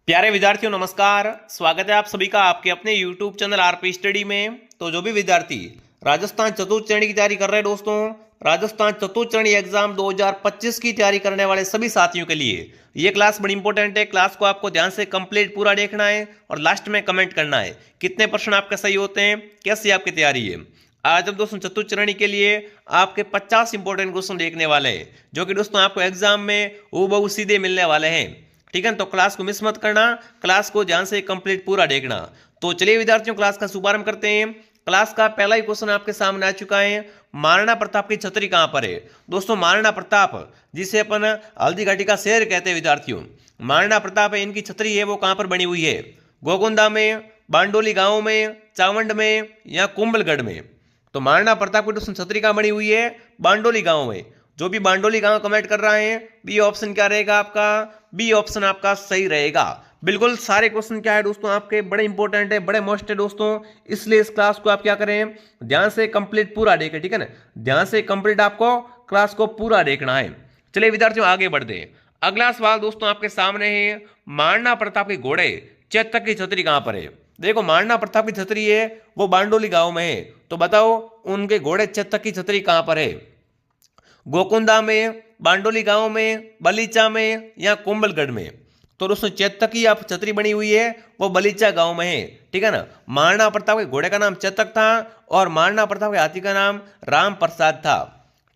प्यारे विद्यार्थियों नमस्कार। स्वागत है आप सभी का आपके अपने YouTube चैनल आरपी स्टडी में। तो जो भी विद्यार्थी राजस्थान चतुर्थ श्रेणी की तैयारी कर रहे हैं दोस्तों, राजस्थान चतुर्थ श्रेणी एग्जाम 2025 की तैयारी करने वाले सभी साथियों के लिए ये क्लास बड़ी इंपॉर्टेंट है। क्लास को आपको ध्यान से कंप्लीट पूरा देखना है और लास्ट में कमेंट करना है कितने प्रश्न आपके सही होते हैं, कैसी आपकी तैयारी है। आज हम दोस्तों चतुर्थ श्रेणी के लिए आपके 50 इंपॉर्टेंट क्वेश्चन देखने वाले हैं, जो कि दोस्तों आपको एग्जाम में हूबहू सीधे मिलने वाले हैं। ठीक है, तो क्लास को मिस मत करना, क्लास को ध्यान से कंप्लीट पूरा देखना। तो चलिए विद्यार्थियों, क्लास का शुभारंभ करते हैं। क्लास का पहला ही क्वेश्चन आपके सामने आ चुका है। महाराणा प्रताप की छतरी कहां पर है? दोस्तों महाराणा प्रताप, जिसे अपन हल्दी घाटी का शेर कहते हैं विद्यार्थियों, महाराणा प्रताप है, इनकी छतरी है वो कहां पर बनी हुई है? गोकुंदा में, बांडोली गांव में, चावंड में या कुंभलगढ़ में? तो महाराणा प्रताप की दोस्तों छतरी कहां बनी हुई है? बांडोली गांव में। जो भी बांडोली गांव कमेंट कर रहा है, बी ऑप्शन क्या रहेगा आपका? बी ऑप्शन आपका सही रहेगा। बिल्कुल सारे क्वेश्चन क्या है दोस्तों आपके बड़े इंपॉर्टेंट है, बड़े मोस्ट है दोस्तों, इसलिए इस क्लास को आप क्या करें, ध्यान से कंप्लीट पूरा देखें। ठीक है ना, ध्यान से कंप्लीट आपको क्लास को पूरा देखना है। चलिए विद्यार्थियों आगे बढ़ते हैं। अगला सवाल दोस्तों आपके सामने है, महाराणा प्रताप के घोड़े चेतक की छतरी कहां पर है? देखो महाराणा प्रताप की छतरी है वो बांडोली गांव में है, तो बताओ उनके घोड़े चेतक की छतरी कहां पर है? गोकुंदा में, बांडोली गांव में, बलीचा में या कुंभलगढ़ में? तो दोस्तों चेतक की आप छतरी बनी हुई है वो बलीचा गांव में है। ठीक है ना, महाराणा प्रताप के घोड़े का नाम चेतक था और महाराणा प्रताप के हाथी का नाम राम प्रसाद था।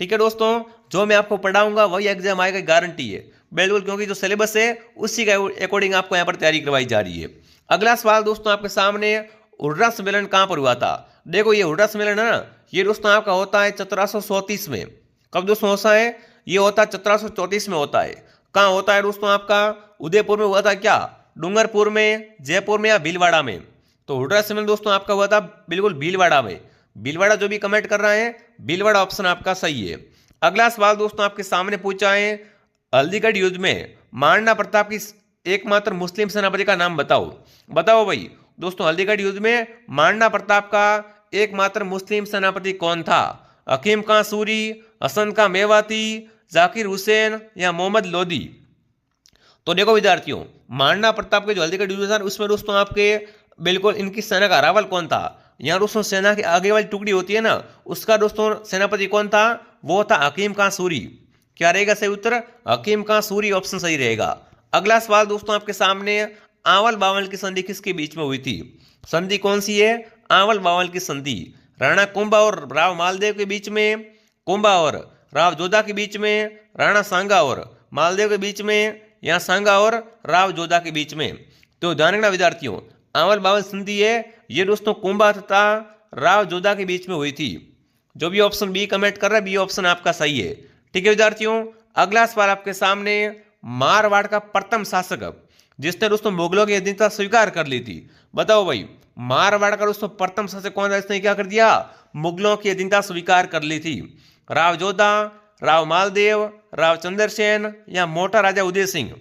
ठीक है दोस्तों, जो मैं आपको पढ़ाऊंगा वही एग्जाम आएगा, गारंटी है बिल्कुल, क्योंकि जो सिलेबस है उसी के अकॉर्डिंग आपको यहाँ पर तैयारी करवाई जा रही है। अगला सवाल दोस्तों आपके सामने, हुर्रा सम्मेलन कहां पर हुआ था? देखो ये हुर्रा सम्मेलन है ना, ये दोस्तों आपका होता है 1734 में। कब दोस्तों होता है? ये होता है 1734 में होता है। कहाँ होता है दोस्तों आपका? उदयपुर में हुआ था क्या, डूंगरपुर में, जयपुर में या भीलवाड़ा में? तो हुर्रा सम्मेलन दोस्तों आपका हुआ था बिल्कुल भीलवाड़ा में। भीलवाड़ा जो भी कमेंट कर रहे हैं, भीलवाड़ा ऑप्शन आपका सही है। अगला सवाल दोस्तों आपके सामने पूछा है, हल्दीघाटी युद्ध में महाराणा प्रताप की एकमात्र मुस्लिम सेनापति का नाम बताओ। बताओ भाई दोस्तों, हल्दीघाटी युद्ध में महाराणा प्रताप का एकमात्र मुस्लिम सेनापति कौन था? हकीम खां सूरी, हसन खां मेवाती, जाकिर हुसैन या मोहम्मद लोदी? तो देखो विद्यार्थियों, महाराणा प्रताप के जो हल्दीघाटी युद्ध था उसमें दोस्तों आपके बिल्कुल इनकी सेना का अरावल कौन था? यहाँ दोस्तों सेना की आगे वाली टुकड़ी होती है ना, उसका दोस्तों सेनापति कौन था? वो था हकीम खां सूरी। क्या रहेगा सही उत्तर? हकीम खां सूरी ऑप्शन सही रहेगा। अगला सवाल दोस्तों आपके सामने, आंवल बावल की संधि किसके बीच में हुई थी? संधि कौन सी है? आंवल बावल की संधि राणा कुंभा और राव मालदेव के बीच में, कुंभा और राव जोधा के बीच में, राणा सांगा और मालदेव के बीच में या सांगा और राव जोधा के बीच में? तो ध्यान रखना विद्यार्थियों, आंवल बावल संधि है ये दोस्तों कुंभा तथा राव जोधा के बीच में हुई थी। जो भी ऑप्शन बी कमेंट कर रहा है, बी ऑप्शन आपका सही है। ठीक है विद्यार्थियों, अगला सवाल आपके सामने, मारवाड़ का प्रथम शासक जिसने दोस्तों मुगलों की अधीनता स्वीकार कर ली थी? बताओ भाई, मारवाड़ का दोस्तों प्रथम शासक कौन था जिसने क्या कर दिया, मुगलों की अधीनता स्वीकार कर ली थी? राव जोधा, राव मालदेव, राव चंद्रसेन या मोटा राजा उदय सिंह?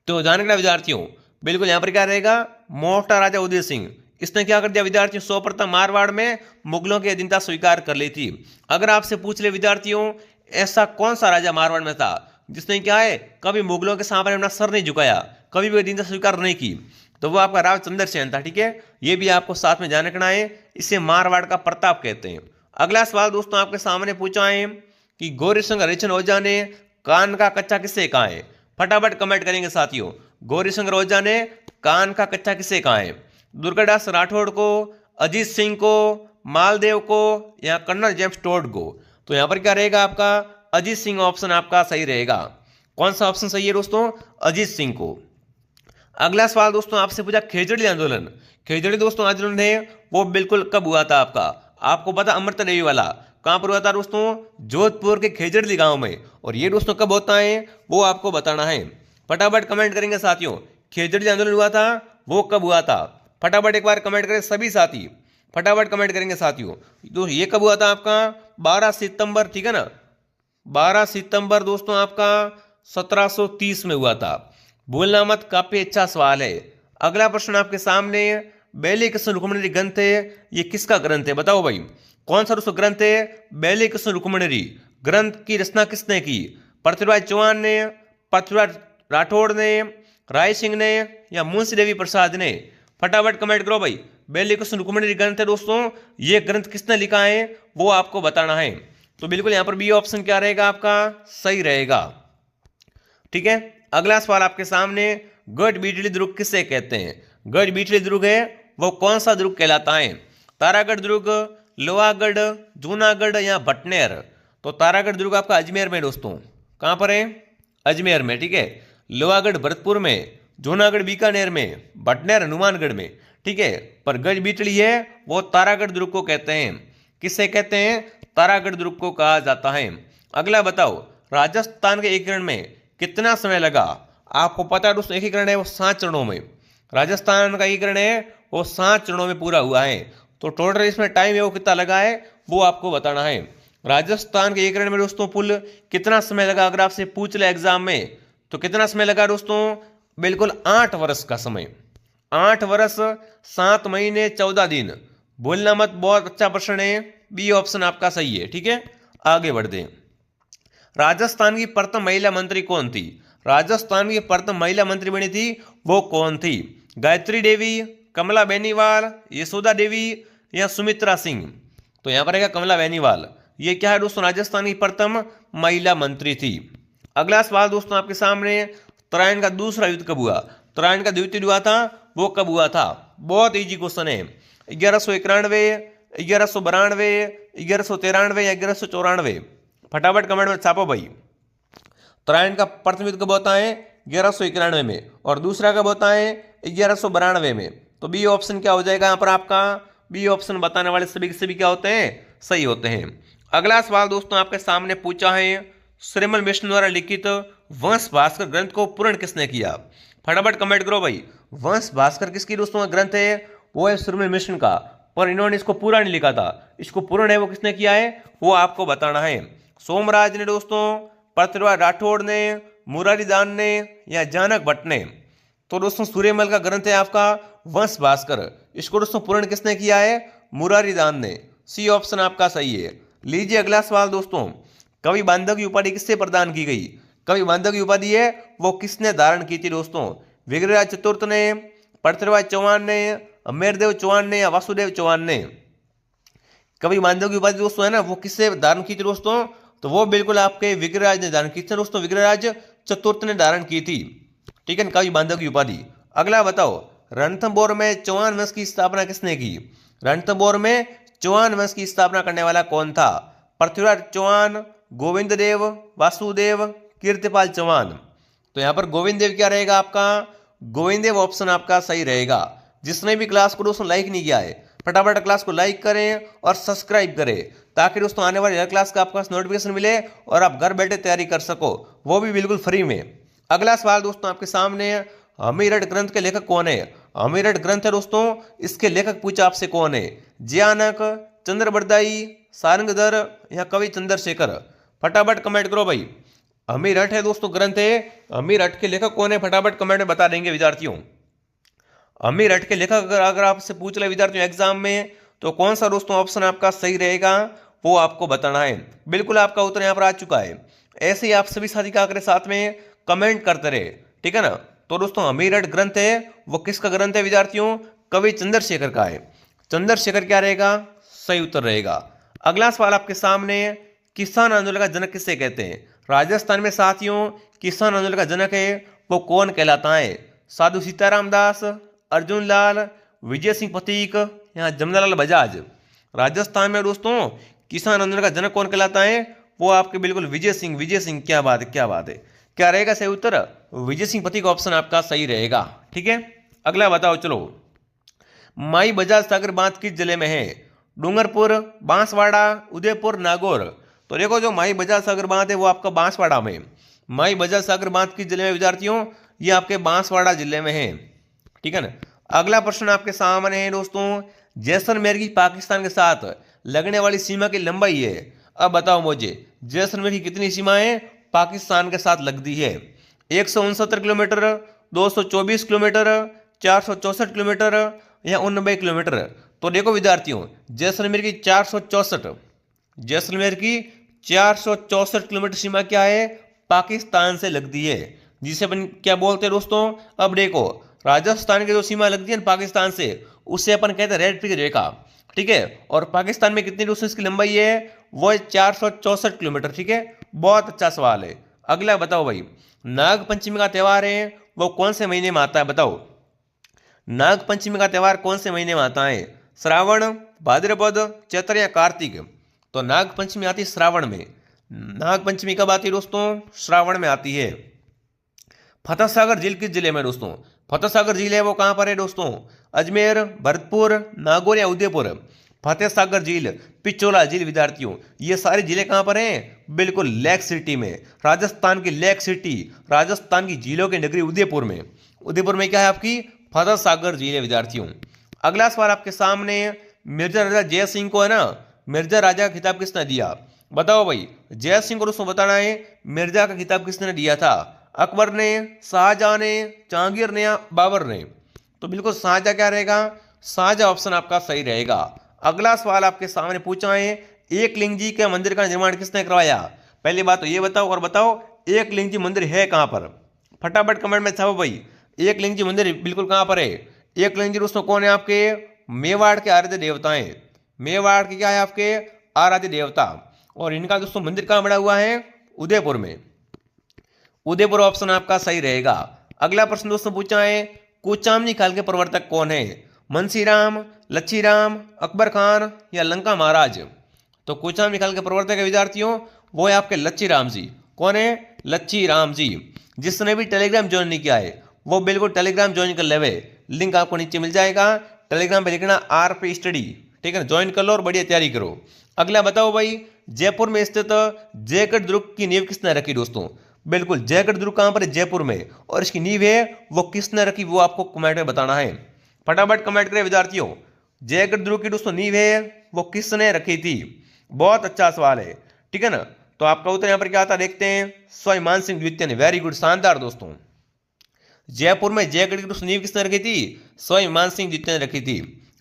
तो ध्यान रखना विद्यार्थियों, बिल्कुल यहां पर क्या रहेगा, मोटा राजा उदय सिंह। इसने क्या कर दिया विद्यार्थियों, सर्वप्रथम मारवाड़ में मुगलों की अधीनता स्वीकार कर ली थी। अगर आपसे पूछ ले विद्यार्थियों, ऐसा कौन सा राजा मारवाड़ में था जिसने क्या है, कभी मुगलों के सामने अपना सर नहीं झुकाया, कभी भी अधीनता स्वीकार नहीं की? तो वो आपका राव चंद्रसेन था। ठीक है, ये भी आपको साथ में ध्यान रखना है, इसे मारवाड़ का प्रताप कहते हैं। अगला सवाल दोस्तों आपके सामने पूछा है कि गौरीशंकर हरिचंद ओझा ने कान का कच्चा किससे कहा है? फटाफट कमेंट करेंगे साथियों, गौरीशंकर ओझा ने कान का कच्चा किससे कहा है? दुर्गादास राठौड़ को, अजीत सिंह को, मालदेव को या कर्नल जेम्स टोड को? तो यहां पर क्या रहेगा आपका, अजीत सिंह ऑप्शन आपका सही रहेगा। कौन सा ऑप्शन सही है दोस्तों? अजीत सिंह को। अगला सवाल दोस्तों आपसे पूछा, खेजड़ी आंदोलन, खेजड़ी दोस्तों आंदोलन है वो बिल्कुल कब हुआ था आपका? आपको पता अमृत देवी वाला कहां पर हुआ था दोस्तों? जोधपुर के खेजड़ी गांव में। और ये दोस्तों कब होता है वो आपको बताना है। फटाफट कमेंट करेंगे साथियों, खेजड़ी आंदोलन हुआ था वो कब हुआ था? फटाफट एक बार कमेंट करें सभी साथी, फटाफट कमेंट करेंगे साथियों। तो ये कब हुआ था आपका? 12 सितंबर। ठीक है ना, 12 सितंबर दोस्तों आपका 1730 में हुआ था। भूलना मत, काफी अच्छा सवाल है। अगला प्रश्न आपके सामने, बैली कृष्ण रुक्मणी ग्रंथ है ये किसका ग्रंथ है? बताओ भाई, कौन सा दोस्तों ग्रंथ है बैली कृष्ण रुक्मणी ग्रंथ की रचना किसने की? पृथ्वीराज चौहान ने, पृथ्वीराज राठौड़ ने, राय सिंह ने या मुंशी देवी प्रसाद ने? फटाफट कमेंट करो भाई। बेली कृष्ण रुक्मिणी ग्रंथ है दोस्तों, ये ग्रंथ किसने लिखा है वो आपको बताना है। तो बिल्कुल यहां पर बी ऑप्शन क्या रहेगा आपका, सही रहेगा। ठीक है, अगला सवाल आपके सामने, गढ़ बीटली दुर्ग किसे कहते हैं? गढ़ बीटली दुर्ग है वो कौन सा दुर्ग कहलाता है? तारागढ़ दुर्ग, लोहागढ़, जूनागढ़ या भटनेर? तो तारागढ़ दुर्ग आपका अजमेर में दोस्तों, कहां पर है? अजमेर में। ठीक है, लोहागढ़ भरतपुर में, जूनागढ़ बीकानेर में, भटनेर हनुमानगढ़ में। ठीक है, पर गढ़ बीटली है वो तारागढ़ दुर्ग को कहते हैं। किससे कहते हैं? तारागढ़ दुर्ग को कहा जाता है। अगला बताओ, राजस्थान के एकीकरण में कितना समय लगा? आपको पता है दोस्तों एकीकरण है वो 7 चरणों में, राजस्थान का एकीकरण है वो 7 चरणों में पूरा हुआ है। तो टोटल इसमें टाइम है वो कितना लगा है वो आपको बताना है। राजस्थान के एकीकरण में दोस्तों कुल कितना समय लगा अगर आपसे पूछ ले एग्जाम में, तो कितना समय लगा दोस्तों? बिल्कुल 8 वर्ष का समय। 8 वर्ष 7 महीने 14 दिन। बोलना मत, बहुत अच्छा प्रश्न है, बी ऑप्शन आपका सही है। ठीक है, आगे बढ़ते हैं। राजस्थान की प्रथम महिला मंत्री कौन थी? राजस्थान की प्रथम महिला मंत्री बनी थी वो कौन थी? गायत्री देवी, कमला बेनीवाल, यशोदा देवी या सुमित्रा सिंह? तो यहां पर रहेगा कमला बेनीवाल। ये क्या है दोस्तों? राजस्थान की प्रथम महिला मंत्री थी। अगला सवाल दोस्तों आपके सामने, तराइन का दूसरा युद्ध कब हुआ? तराइन का द्वितीय युद्ध हुआ था वो कब हुआ था? बहुत इजी क्वेश्चन है। 1191, 1192, 1193 या 1194? फटाफट कमेंट में छापो भाई। तराइन का प्रथम युद्ध कब होता है? 1191 में, और दूसरा कब होता है? 1192 में। तो बी ऑप्शन क्या हो जाएगा यहाँ पर आपका? बी ऑप्शन बताने वाले सभी के सभी क्या होते हैं? सही होते हैं। अगला सवाल दोस्तों आपके सामने पूछा है, श्रीमल मिशन द्वारा लिखित वंश भास्कर ग्रंथ को पूर्ण किसने किया? फटाफट कमेंट करो भाई। वंश भास्कर किसकी दोस्तों ग्रंथ है? वो है श्रीमल मिशन का, पर इन्होंने इसको पूरा नहीं लिखा था। इसको पूर्ण है वो किसने किया है वो आपको बताना है। सोमराज ने दोस्तों, पृथ्वीराज राठौड़ ने, मुरारी दान ने या जानक भट्ट ने? तो दोस्तों सूर्यमल का ग्रंथ है आपका वंश भास्कर। इसको दोस्तों पूर्ण किसने किया है? मुरारी दान ने। सी ऑप्शन आपका सही है। लीजिए अगला सवाल दोस्तों, कवि बांधव की उपाधि किससे प्रदान की गई? कवि बांधव की उपाधि है वो किसने धारण की थी दोस्तों? विग्रहराज चतुर्थ ने, पृथ्वीराज चौहान ने, अमेरदेव चौहान ने या वासुदेव चौहान ने? कवि बांधव की उपाधि दोस्तों है ना वो किससे धारण की थी दोस्तों? तो वो बिल्कुल आपके विग्रहराज ने धारण की थी दोस्तों, विग्रहराज चतुर्थ ने धारण की थी। ठीक है, कवि बांधव की उपाधि। अगला बताओ, रणथंभौर में चौहान वंश की स्थापना किसने की? रणथंभौर में चौहान वंश की स्थापना करने वाला कौन था? पृथ्वीराज चौहान, गोविंद देव, वासुदेव, कीर्तिपाल चौहान? तो यहां पर गोविंद देव क्या रहेगा आपका? गोविंद देव ऑप्शन आपका सही रहेगा। जिसने भी क्लास को दोस्तों लाइक नहीं किया है फटाफट क्लास को लाइक करें और सब्सक्राइब करें, ताकि दोस्तों आने वाली हर क्लास का आपको नोटिफिकेशन मिले और आप घर बैठे तैयारी कर सको, वो भी बिल्कुल फ्री में। अगला सवाल दोस्तों आपके सामने, हमीरठ ग्रंथ के लेखक कौन है? हमीरठ ग्रंथ है दोस्तों, इसके लेखक पूछा आपसे कौन है? जयानक, चंद्रबरदाई, सारंगधर या कवि चंद्रशेखर? फटाफट कमेंट करो भाई। हमीरठ है दोस्तों ग्रंथ है, हमीरठ के लेखक कौन है फटाफट कमेंट में बता देंगे विद्यार्थियों। हमीरठ के लेखक अगर आपसे पूछ ले विद्यार्थियों एग्जाम में, तो कौन सा दोस्तों ऑप्शन आपका सही रहेगा वो आपको बताना है। बिल्कुल आपका उत्तर यहाँ पर आ चुका है। ऐसे ही आप सभी साथी क्या करें, साथ में कमेंट करते रहे, ठीक है ना। तो दोस्तों हमीरठ ग्रंथ है वो किसका ग्रंथ है विद्यार्थियों? कवि चंद्रशेखर का है। चंद्रशेखर क्या रहेगा? सही उत्तर रहेगा। अगला सवाल आपके सामने, किसान आंदोलन का जनक किसे कहते हैं? राजस्थान में साथियों किसान आंदोलन का जनक है वो कौन कहलाता है? साधु सीताराम दास, अर्जुन लाल, विजय सिंह पथिक या जमनालाल बजाज? राजस्थान में दोस्तों किसान आंदोलन का जनक कौन कहलाता है? वो आपके बिल्कुल विजय सिंह। विजय सिंह, क्या बात है, क्या बात है। क्या रहेगा सही उत्तर? विजय सिंह पथिक ऑप्शन आपका सही रहेगा। ठीक है, अगला बताओ चलो। माई बजाज सागर बांध किस जिले में है? डूंगरपुर, बांसवाड़ा, उदयपुर, नागौर? तो देखो जो माई बजाज सागर बांध है वो आपका बांसवाड़ा में। माई बजाज सागर बांध किस जिले में विद्यार्थियों? ये आपके बांसवाड़ा जिले में है। ठीक है ना। अगला प्रश्न आपके सामने है दोस्तों, जैसलमेर की पाकिस्तान के साथ लगने वाली सीमा की लंबाई है। अब बताओ मुझे जैसलमेर की कितनी सीमाएं पाकिस्तान के साथ लगती है? 169 किलोमीटर, 224 किलोमीटर, 464 किलोमीटर या 89 किलोमीटर? तो देखो विद्यार्थियों जैसलमेर की 464, जैसलमेर की 464 किलोमीटर सीमा क्या है? पाकिस्तान से लगती है। जिसे अपन क्या बोलते हैं दोस्तों। अब देखो, राजस्थान की जो सीमा लगती है ना पाकिस्तान से, उससे अपन कहते हैं रेड पिग रेखा, ठीक है। और पाकिस्तान में कितनी दोस्तों इसकी लंबाई है, वो है 464 किलोमीटर, ठीक है। बहुत अच्छा सवाल है। अगला बताओ भाई, नाग पंचमी का त्यौहार है वो कौन से महीने में आता है, बताओ। नाग पंचमी का त्यौहार कौन से महीने में आता है, श्रावण, भाद्रपद, चैत्र या कार्तिक। तो नाग पंचमी आती है श्रावण में। नाग पंचमी कब आती है दोस्तों, श्रावण में आती है। फतेह सागर झील किस जिले में दोस्तों, फतेह सागर झील है वो कहां पर है दोस्तों, अजमेर, भरतपुर, नागौर या उदयपुर। फतेह सागर झील, पिचोला झील विद्यार्थियों, ये सारी जिले कहां पर हैं, बिल्कुल लेक सिटी में। राजस्थान की लेक सिटी, राजस्थान की झीलों की नगरी उदयपुर में। उदयपुर में क्या है आपकी, फतेह सागर झील है विद्यार्थियों। अगला सवाल आपके सामने, मिर्जा राजा जय सिंह को है ना, मिर्जा राजा का खिताब किसने दिया, बताओ भाई। जय सिंह को दोस्तों बताना है मिर्जा का खिताब किसने दिया था, अकबर ने, शाहजहां ने, जहांगीर ने या बाबर ने। तो बिल्कुल शाहजहां क्या रहेगा, शाहजहां ऑप्शन आपका सही रहेगा। अगला सवाल आपके सामने पूछा है, एक लिंग जी के मंदिर का निर्माण किसने करवाया। पहली बात तो ये बताओ, और बताओ एक लिंग जी मंदिर है कहां पर, फटाफट कमेंट में छापो भाई। एक लिंग जी मंदिर बिल्कुल कहां पर है। एक लिंग जी दोस्तों कौन है आपके, मेवाड़ के आराध्य देवता हैं। मेवाड़ के क्या है आपके, आराध्य देवता। और इनका दोस्तों मंदिर कहां बना हुआ है, उदयपुर में। उदयपुर ऑप्शन आपका सही रहेगा। अगला प्रश्न दोस्तों पूछा है, कोचामनी काल के प्रवर्तक कौन है, मुंशीराम, लच्छीराम, अकबर खान या लंका महाराज। तो कोचामनी काल के प्रवर्तक है विद्यार्थियों, वो है आपके लच्छीराम जी। कौन है, लच्छीराम जी। जिसने भी टेलीग्राम ज्वाइन नहीं किया है वो बिल्कुल टेलीग्राम ज्वाइन कर लेवे, लिंक आपको नीचे मिल जाएगा। टेलीग्राम पे लिखना RP स्टडी, ठीक है, ज्वाइन कर लो और बढ़िया तैयारी करो। अगला बताओ भाई, जयपुर में स्थित जयगढ़ दुर्ग की नींव किसने रखी दोस्तों। बिल्कुल जयगढ़ दुर्ग कहां पर है, जयपुर में। और इसकी नींव है वो किसने रखी, वो आपको कमेंट में बताना है। फटाफट कमेंट करें विद्यार्थियों, जयगढ़ दुर्ग की दोस्तों नींव है वो किसने रखी थी। बहुत अच्छा सवाल है, ठीक है ना। तो आपका उत्तर यहां पर क्या आता देखते हैं, स्वामी मान सिंह द्वितीय ने। वेरी गुड, शानदार दोस्तों। जयपुर में जयगढ़ की दोस्तों नींव किसने रखी थी, स्वामी मान सिंह द्वितीय ने रखी थी।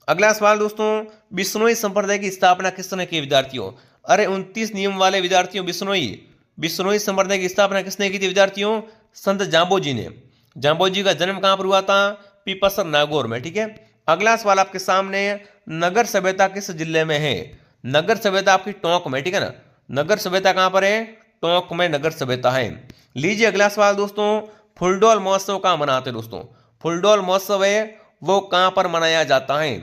अगला सवाल दोस्तों, बिश्नोई संप्रदाय की स्थापना किसने की विद्यार्थियों। अरे 29 नियम वाले विद्यार्थियों, बिश्नोई संप्रदाय की स्थापना किसने की थी विद्यार्थियों, संत जाम्बोजी ने। जाम्बोजी का जन्म कहां पर हुआ था, पीपसर नागौर में, ठीक है। अगला सवाल आपके सामने, नगर सभ्यता किस जिले में है। नगर सभ्यता आपकी टोंक में, ठीक है ना। नगर सभ्यता कहां पर है, टोंक में नगर सभ्यता है। लीजिए अगला सवाल दोस्तों, फुलडोल महोत्सव कहां मनाते हैं दोस्तों। फुलडोल महोत्सव है वो कहां पर मनाया जाता है।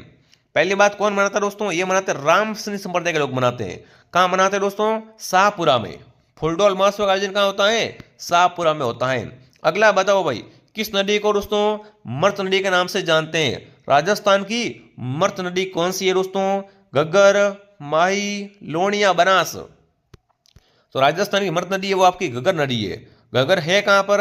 पहली बात कौन मनाता है दोस्तों, ये मनाते रामसिंह संप्रदाय के लोग मनाते हैं। कहां मनाते हैं दोस्तों, शाहपुरा में। फुलडोल महोत्सव का आयोजन कहां होता है, शाहपुरा में होता है। अगला बताओ भाई, किस नदी को दोस्तों मर्त नदी के नाम से जानते हैं। राजस्थान की मर्त नदी कौन सी है दोस्तों, घग्गर, माही, लोणी या बनास। तो राजस्थान की मर्त नदी है वो आपकी घग्गर नदी है। घग्गर है कहां पर,